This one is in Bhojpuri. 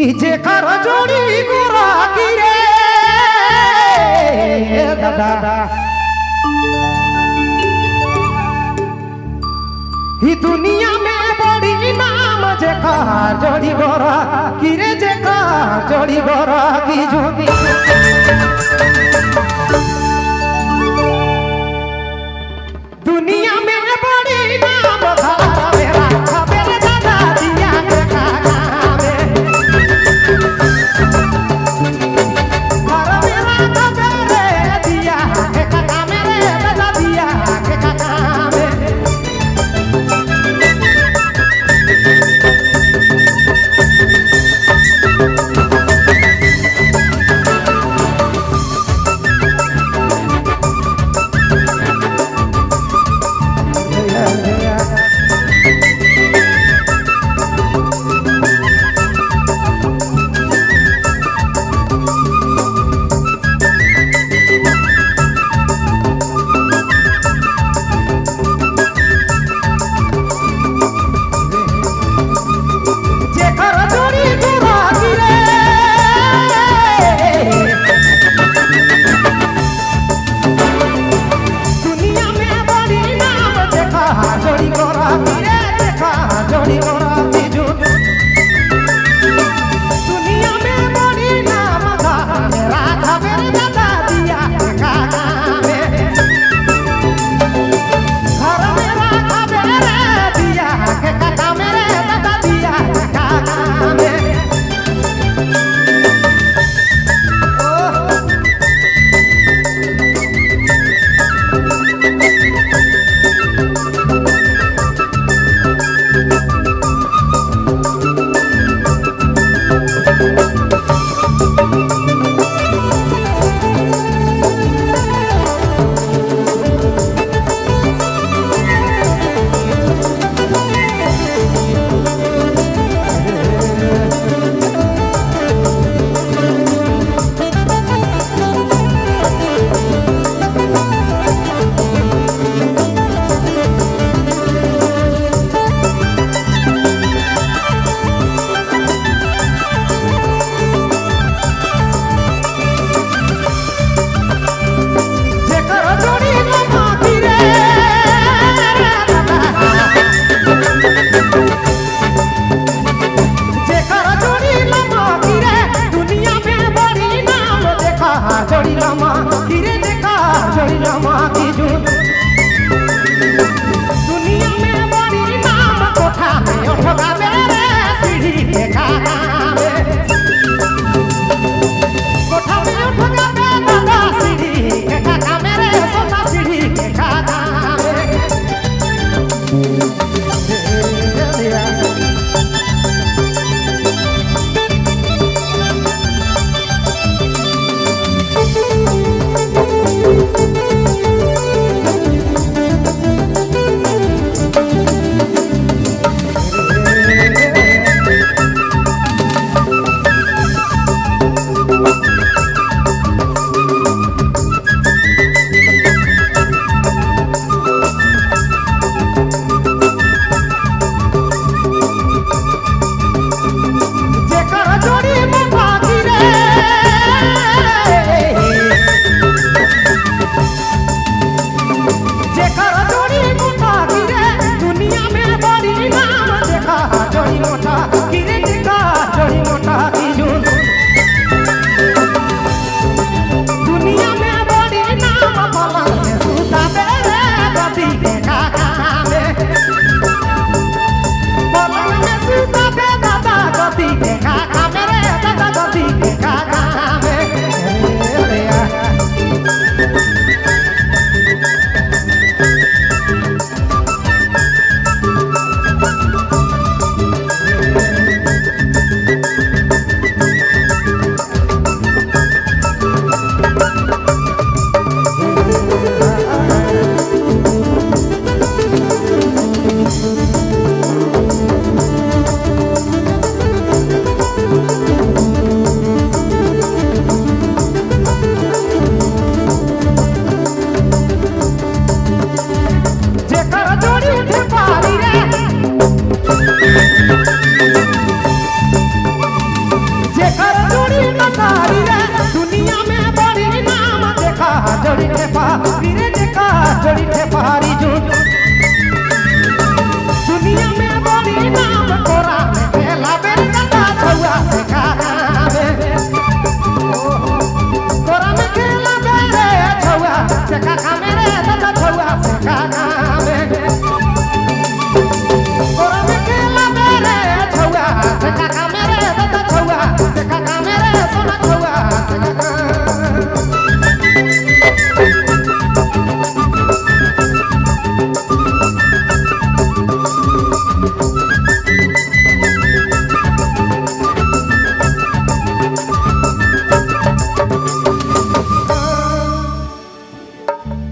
इजे कर जोड़ी गोरा की रे दादा ही दुनिया में बड़ी नाम जे कर जोड़ी गोरा की रे जे कर जोड़ी गोरा की जोड़ी दुनिया में बड़ी नाम धारा मेरा खबर दादा दिया के खाना में घर मेरा खबर दिया के खाना मेरे दादा दिया के खाना में ठेपारी रे दुनिया में बड़ी नाम देखा जोड़ी ठेपारी रे देखा जोड़ी ठेपारी झूठ दुनिया में बड़ी नाम तोरा